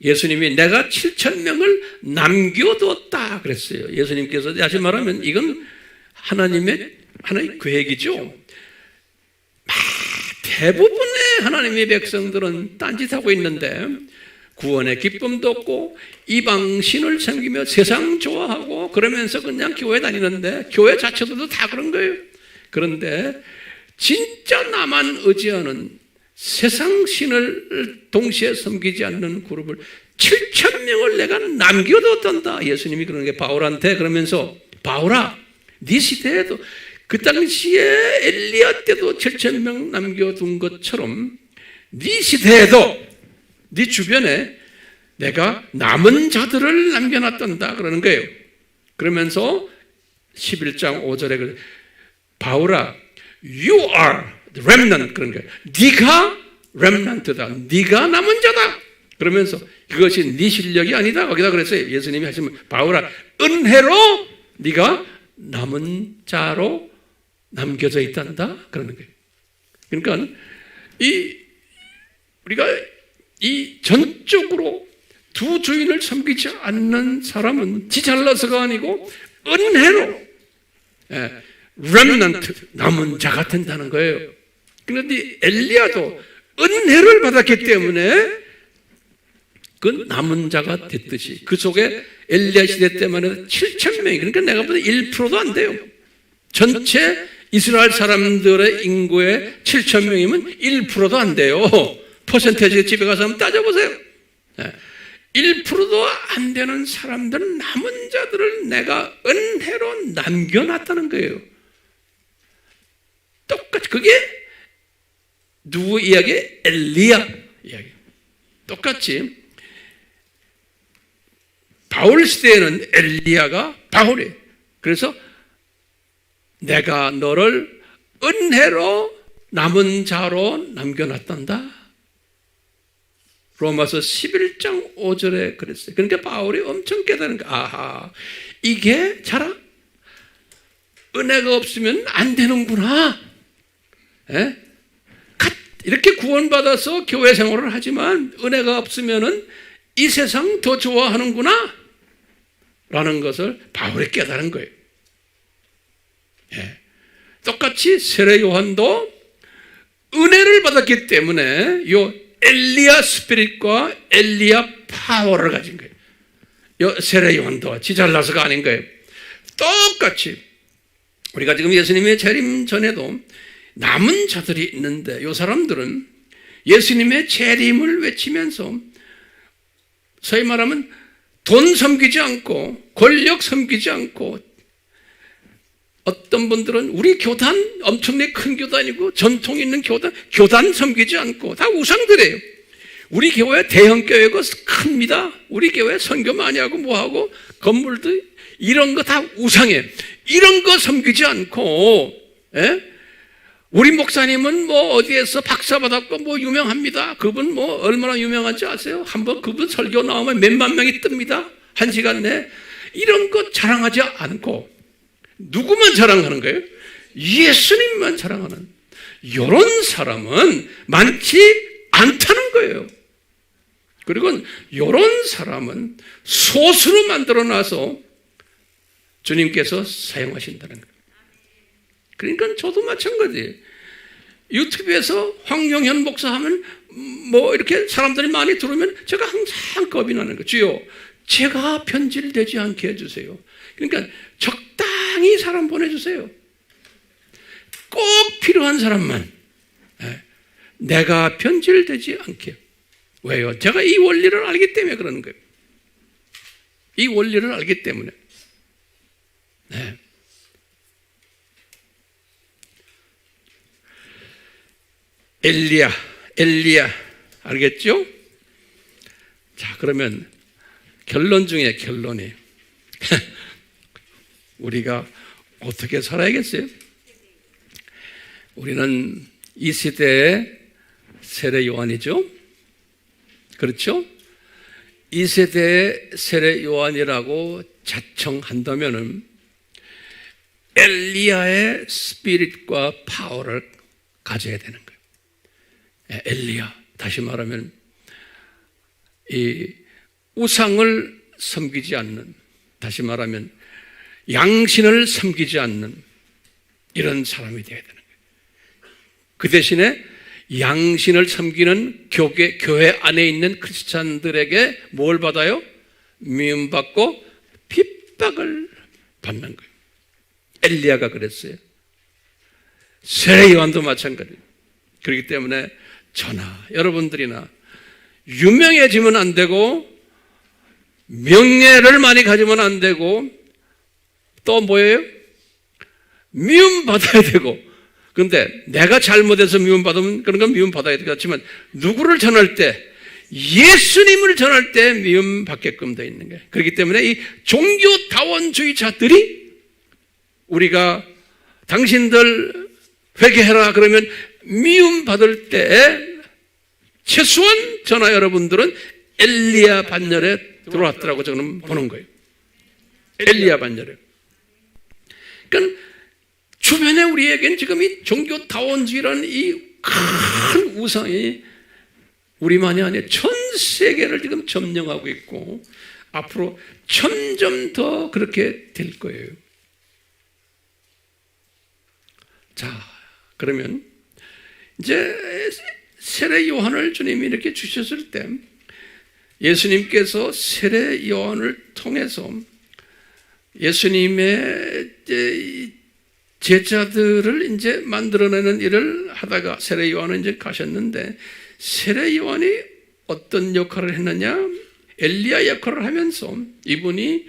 예수님이 내가 7,000명을 남겨두었다 그랬어요. 예수님께서 다시 말하면 이건 하나님의 계획이죠. 대부분의 하나님의 백성들은 딴짓하고 있는데 구원의 기쁨도 없고 이방신을 섬기며 세상 좋아하고 그러면서 그냥 교회 다니는데 교회 자체들도 다 그런 거예요. 그런데 진짜 나만 의지하는 세상 신을 동시에 섬기지 않는 그룹을 7,000명을 내가 남겨뒀단다. 예수님이 그러는 게 바울한테 그러면서 바울아, 네 시대에도 그 당시에 엘리야 때도 7,000명 남겨둔 것처럼 네 시대에도 네 주변에 내가 남은 자들을 남겨놨단다 그러는 거예요. 그러면서 11장 5절에 바울아, you are the remnant 그런 거예요. 네가 remnant다. 네가 남은 자다. 그러면서 그것이 네 실력이 아니다. 거기다 그랬어요. 예수님이 하시면 바울아, 은혜로 네가 남은 자로 남겨져 있단다 그러는 거예요. 그러니까 우리가 이 전적으로 두 주인을 섬기지 않는 사람은 지 잘나서가 아니고 은혜로 remnant 남은 자가 된다는 거예요. 그런데 엘리야도 은혜를 받았기 때문에 그 남은 자가 됐듯이 그 속에 엘리야 시대 때만 해도 7,000명이, 그러니까 내가 보다 1%도 안 돼요. 전체 이스라엘 사람들의 인구의 7,000명이면 1%도 안 돼요. 퍼센테이지 집에 가서 한번 따져보세요. 1%도 안 되는 사람들, 남은 자들을 내가 은혜로 남겨놨다는 거예요. 똑같이 그게 누구 이야기? 엘리야 이야기. 똑같이 바울 시대에는 엘리야가 바울이에요. 그래서 내가 너를 은혜로 남은 자로 남겨놨단다. 로마서 11장 5절에 그랬어요. 그러니까 바울이 엄청 깨달은 거야. 아하, 이게 자라? 은혜가 없으면 안 되는구나. 이렇게 구원받아서 교회 생활을 하지만 은혜가 없으면 이 세상 더 좋아하는구나 라는 것을 바울이 깨달은 거예요. 똑같이 세례 요한도 은혜를 받았기 때문에 요 엘리야 스피릿과 엘리야 파워를 가진 거예요. 요 세례 요한도 지 잘나서가 아닌 거예요. 똑같이 우리가 지금 예수님의 재림 전에도 남은 자들이 있는데 요 사람들은 예수님의 재림을 외치면서 소위 말하면 돈 섬기지 않고 권력 섬기지 않고, 어떤 분들은 우리 교단 엄청나게 큰 교단이고 전통 있는 교단 섬기지 않고 다 우상들이에요. 우리 교회 대형 교회가 큽니다. 우리 교회 선교 많이 하고 뭐하고 건물도 이런 거 다 우상이에요. 이런 거 섬기지 않고 우리 목사님은 뭐 어디에서 박사 받았고 뭐 유명합니다. 그분 뭐 얼마나 유명한지 아세요? 한번 그분 설교 나오면 몇만 명이 뜹니다. 1시간 내에. 이런 거 자랑하지 않고 누구만 자랑하는 거예요? 예수님만 자랑하는 이런 사람은 많지 않다는 거예요. 그리고 이런 사람은 소수로 만들어놔서 주님께서 사용하신다는 거예요. 그러니까 저도 마찬가지예요. 유튜브에서 황용현 목사 하면 뭐 이렇게 사람들이 많이 들으면 제가 항상 겁이 나는 거예요. 주여, 제가 변질되지 않게 해주세요. 그러니까 적당히 사람 보내주세요. 꼭 필요한 사람만. 내가 변질되지 않게. 왜요? 제가 이 원리를 알기 때문에 그러는 거예요. 이 원리를 알기 때문에. 엘리야. 알겠죠? 자, 그러면 결론 중에 결론이 우리가 어떻게 살아야겠어요? 우리는 이 시대의 세례 요한이죠? 그렇죠? 이 세대의 세례 요한이라고 자청한다면은 엘리야의 스피릿과 파워를 가져야 되는 거예요. 엘리야, 다시 말하면 이 우상을 섬기지 않는, 다시 말하면 양신을 섬기지 않는 이런 사람이 되어야 되는 거예요. 그 대신에 양신을 섬기는 교회 안에 있는 크리스찬들에게 뭘 받아요? 미움받고 핍박을 받는 거예요. 엘리야가 그랬어요. 세례 요한도 마찬가지예요. 그렇기 때문에 저나 여러분들이나 유명해지면 안 되고 명예를 많이 가지면 안 되고 또 뭐예요? 미움받아야 되고, 그런데 내가 잘못해서 미움받으면 그런 건 미움받아야 되겠지만 누구를 전할 때, 예수님을 전할 때 미움받게끔 되어 있는 거예요. 그렇기 때문에 이 종교다원주의자들이 우리가 당신들 회개해라 그러면 미움받을 때 최소한 저나 여러분들은 엘리야 반열에 들어왔더라고 저는 보는 거예요. 엘리야 반열에. 그러니까 주변에 우리에겐 지금 이 종교다원주의라는 이 큰 우상이 우리만이 아니라 전 세계를 지금 점령하고 있고 앞으로 점점 더 그렇게 될 거예요. 자, 그러면 이제 세례 요한을 주님이 이렇게 주셨을 때 예수님께서 세례 요한을 통해서 예수님의 제자들을 이제 만들어내는 일을 하다가 세례 요한은 이제 가셨는데, 세례 요한이 어떤 역할을 했느냐? 엘리야 역할을 하면서 이분이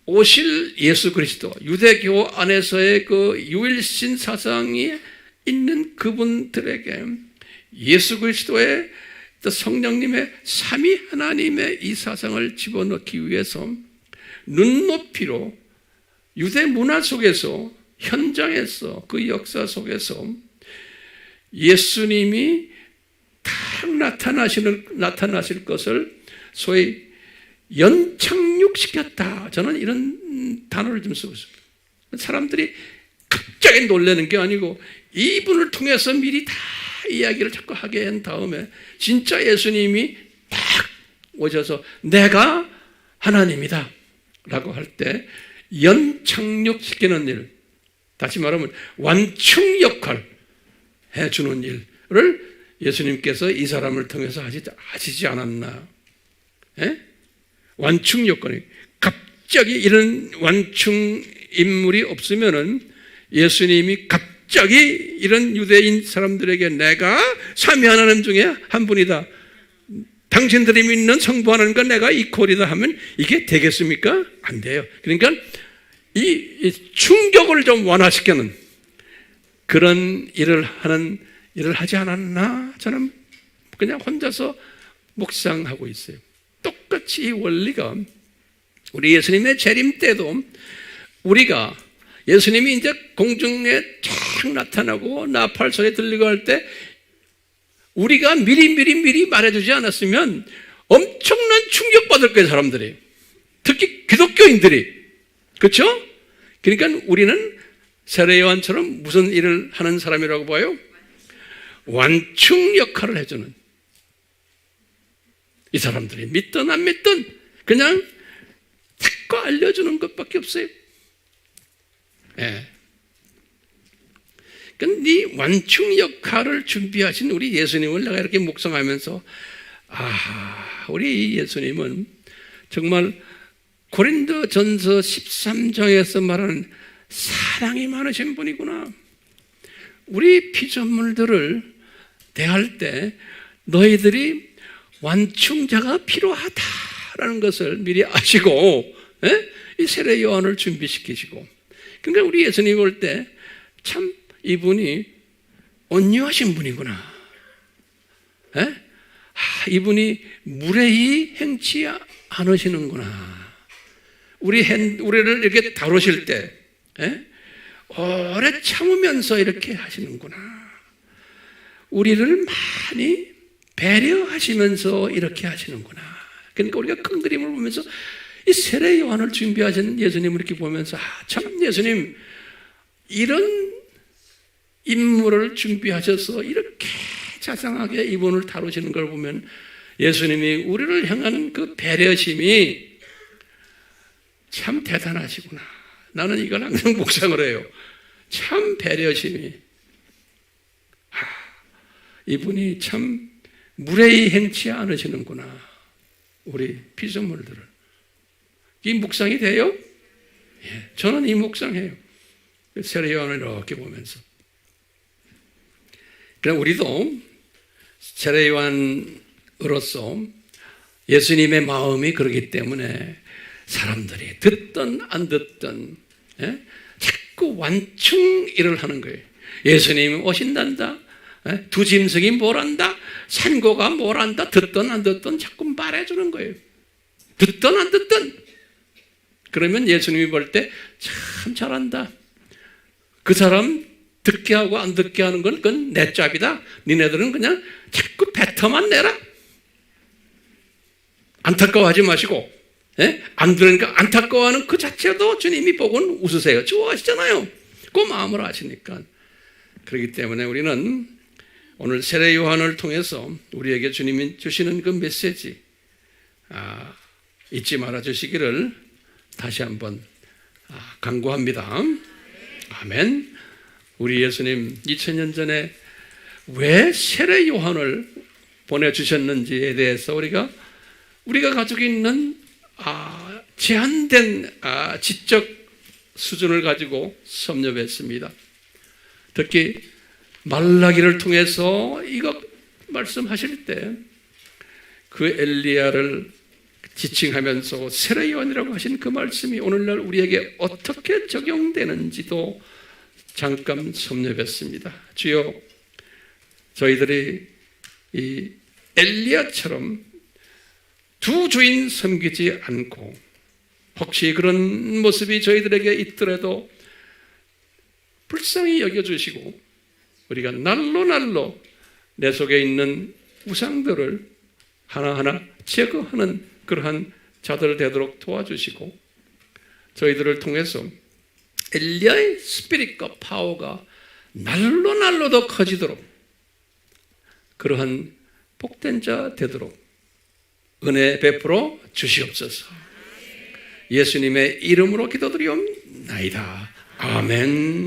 오실 예수 그리스도, 유대교 안에서의 그 유일신 사상이 있는 그분들에게 예수 그리스도의 성령님의 삼위 하나님의 이 사상을 집어넣기 위해서 눈높이로 유대 문화 속에서, 현장에서, 그 역사 속에서 예수님이 딱 나타나실 것을 소위 연착륙시켰다. 저는 이런 단어를 좀 쓰고 있습니다. 사람들이 갑자기 놀라는 게 아니고 이분을 통해서 미리 다 이야기를 자꾸 하게 한 다음에 진짜 예수님이 딱 오셔서 내가 하나님이다 라고 할 때 연착륙시키는 일, 다시 말하면 완충 역할 해주는 일을 예수님께서 이 사람을 통해서 하시지 않았나? 예? 완충 요건이 갑자기 이런 완충 인물이 없으면은 예수님이 갑자기 이런 유대인 사람들에게 내가 삼위 하나님 중에 한 분이다, 당신들이 믿는 성부 하나님과 내가 이퀄이다 하면 이게 되겠습니까? 안 돼요. 그러니까 이 충격을 좀 완화시키는 그런 일을 하지 않았나? 저는 그냥 혼자서 묵상하고 있어요. 똑같이 이 원리가 우리 예수님의 재림 때도 우리가 예수님이 이제 공중에 쫙 나타나고 나팔 소리 들리고 할 때 우리가 미리 말해주지 않았으면 엄청난 충격받을 거예요, 사람들이. 특히 기독교인들이. 그렇죠? 그러니까 우리는 세례 요한처럼 무슨 일을 하는 사람이라고 봐요? 완충 역할을 해주는, 이 사람들이 믿든 안 믿든 그냥 자꾸 알려주는 것밖에 없어요. 예. 그러니까 이 완충 역할을 준비하신 우리 예수님을 내가 이렇게 묵상하면서 우리 예수님은 정말 고린도전서 13장에서 말하는 사랑이 많으신 분이구나. 우리 피조물들을 대할 때 너희들이 완충자가 필요하다라는 것을 미리 아시고 이 세례 요한을 준비시키시고, 그러니까 우리 예수님 올 때 참 이분이 온유하신 분이구나. 이분이 무례히 행치 않으시는구나. 우리를 이렇게 다루실 때 오래 참으면서 이렇게 하시는구나. 우리를 많이 배려하시면서 이렇게 하시는구나. 그러니까 우리가 큰 그림을 보면서 이 세례 요한을 준비하신 예수님을 이렇게 보면서 참 예수님 이런 인물을 준비하셔서 이렇게 자상하게 이분을 다루시는 걸 보면 예수님이 우리를 향하는 그 배려심이 참 대단하시구나. 나는 이걸 항상 묵상을 해요. 참 배려심이. 이분이 참 무례히 행치 않으시는구나. 우리 피조물들을. 이 묵상이 돼요? 예, 저는 이 묵상해요. 세례 요한을 이렇게 보면서. 그럼 우리도 세례 요한으로서 예수님의 마음이 그러기 때문에 사람들이 듣든 안 듣든 자꾸 완충 일을 하는 거예요. 예수님이 오신단다. 두 짐승이 뭘 한다? 산고가 뭘 한다? 듣든 안 듣든 자꾸 말해주는 거예요. 듣든 안 듣든. 그러면 예수님이 볼 때 참 잘한다. 그 사람 듣게 하고 안 듣게 하는 건 그건 내 짭이다. 니네들은 그냥 자꾸 뱉어만 내라. 안타까워하지 마시고 안 들으니까 안타까워하는 그 자체도 주님이 보고는 웃으세요. 좋아하시잖아요. 그 마음을 아시니까. 그렇기 때문에 우리는 오늘 세례 요한을 통해서 우리에게 주님이 주시는 그 메시지 잊지 말아 주시기를 다시 한번 간구합니다. 아멘. 우리 예수님 2000년 전에 왜 세례 요한을 보내주셨는지에 대해서 우리가 가지고 있는 제한된 지적 수준을 가지고 섭렵했습니다. 특히 말라기를 통해서 이거 말씀하실 때 그 엘리야를 지칭하면서 세례 요한이라고 하신 그 말씀이 오늘날 우리에게 어떻게 적용되는지도 잠깐 섭렵했습니다. 주여, 저희들이 이 엘리야처럼 두 주인 섬기지 않고 혹시 그런 모습이 저희들에게 있더라도 불쌍히 여겨주시고 우리가 날로 내 속에 있는 우상들을 하나하나 제거하는 그러한 자들 되도록 도와주시고 저희들을 통해서 엘리야의 스피릿과 파워가 날로 더 커지도록 그러한 복된 자 되도록 은혜 베풀어 주시옵소서. 예수님의 이름으로 기도드리옵나이다. 아멘.